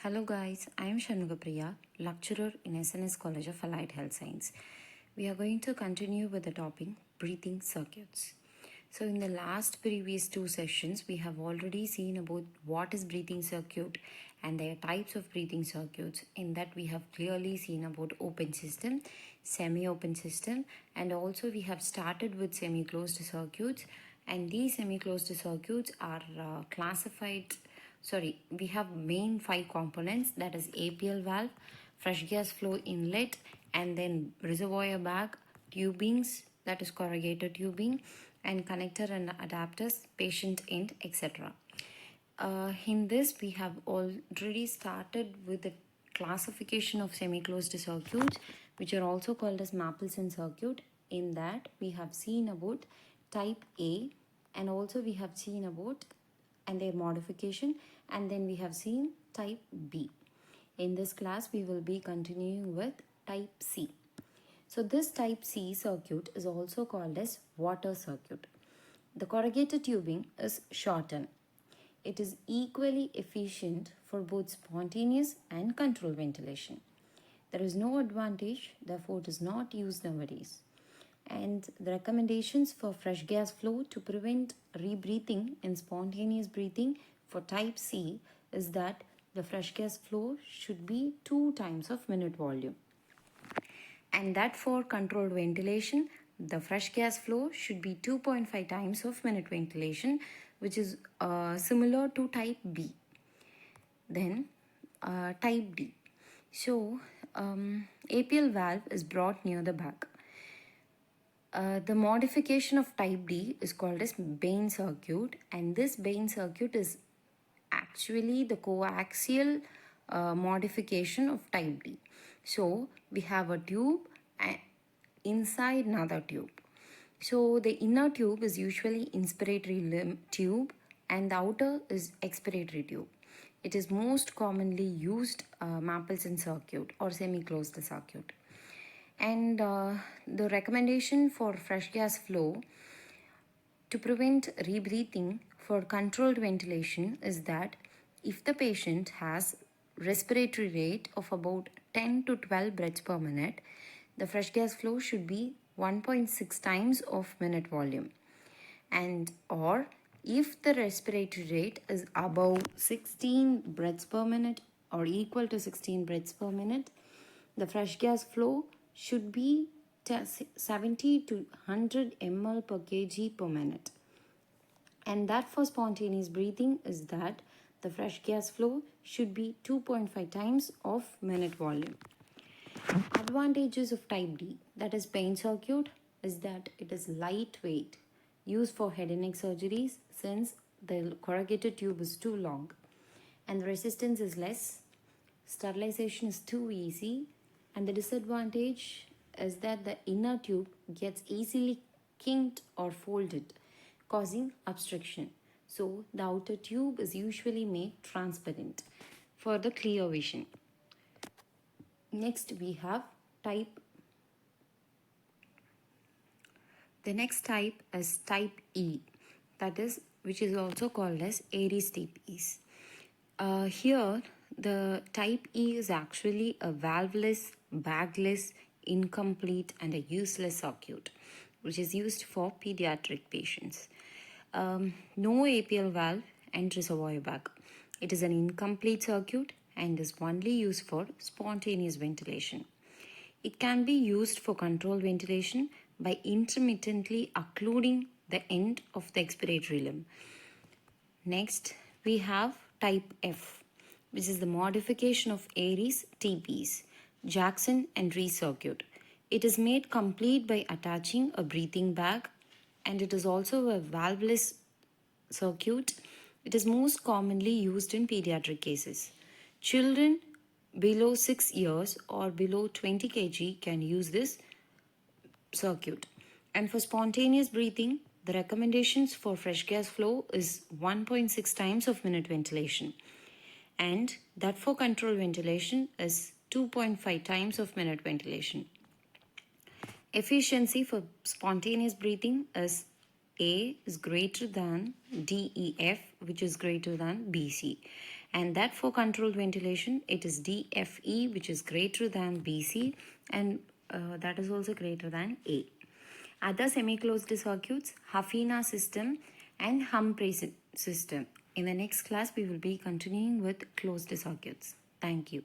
Hello guys, I am Shanmugapriya, lecturer in SNS College of Allied Health Science. We are going to continue with the topic breathing circuits. So in the last previous two sessions, we have already seen about what is breathing circuit and their types of breathing circuits. In that we have clearly seen about open system, semi-open system, and also we have started with semi-closed circuits, and these semi-closed circuits are we have main five components, that is APL valve, fresh gas flow inlet, and then reservoir bag, tubings, that is corrugated tubing, and connector and adapters, patient end, etc. In this, we have already started with the classification of semi-closed circuits, which are also called as Mapleson circuit. In that, we have seen about type A, and also we have seen about and their modification, and then we have seen type B. In this class, we will be continuing with type C. So this type C circuit is also called as water circuit. The corrugated tubing is shortened. It is equally efficient for both spontaneous and controlled ventilation. There is no advantage, therefore it is not used nowadays. And the recommendations for fresh gas flow to prevent rebreathing in spontaneous breathing for type C is that the fresh gas flow should be 2 times of minute volume. And that for controlled ventilation, the fresh gas flow should be 2.5 times of minute ventilation, which is similar to type B. Then type D. So APL valve is brought near the back. The modification of type D is called as Bain circuit, and this Bain circuit is actually the coaxial modification of type D. So we have a tube inside another tube. So the inner tube is usually inspiratory tube and the outer is expiratory tube. It is most commonly used Mapleson circuit or semi-closed circuit. And the recommendation for fresh gas flow to prevent rebreathing for controlled ventilation is that if the patient has respiratory rate of about 10 to 12 breaths per minute, the fresh gas flow should be 1.6 times of minute volume. And or if the respiratory rate is above 16 breaths per minute or equal to 16 breaths per minute, the fresh gas flow should be 70 to 100 ml per kg per minute. And that for spontaneous breathing is that the fresh gas flow should be 2.5 times of minute volume. Advantages of type D, that is Bain circuit, is that it is lightweight, used for head and neck surgeries since the corrugated tube is too long, and the resistance is less, sterilization is too easy, and the disadvantage is that the inner tube gets easily kinked or folded, causing obstruction. So the outer tube is usually made transparent for the clear vision. Next we have the next type is type E, that is, which is also called as Aries type E. Here the type E is actually a valveless, bagless, incomplete and a useless circuit, which is used for pediatric patients. No APL valve and reservoir bag. It is an incomplete circuit and is only used for spontaneous ventilation. It can be used for controlled ventilation by intermittently occluding the end of the expiratory limb. Next, we have type F, which is the modification of Aries TPs, Jackson and Rees circuit. It is made complete by attaching a breathing bag, and it is also a valveless circuit. It is most commonly used in pediatric cases. Children below 6 years or below 20 kg can use this circuit. And for spontaneous breathing, the recommendations for fresh gas flow is 1.6 times of minute ventilation, and that for controlled ventilation is 2.5 times of minute ventilation. Efficiency for spontaneous breathing is A is greater than DEF, which is greater than BC. And that for controlled ventilation, it is DFE, which is greater than BC, and that is also greater than A. Other semi-closed circuits, Hafina system and Humphrey system. In the next class, we will be continuing with closed circuits. Thank you.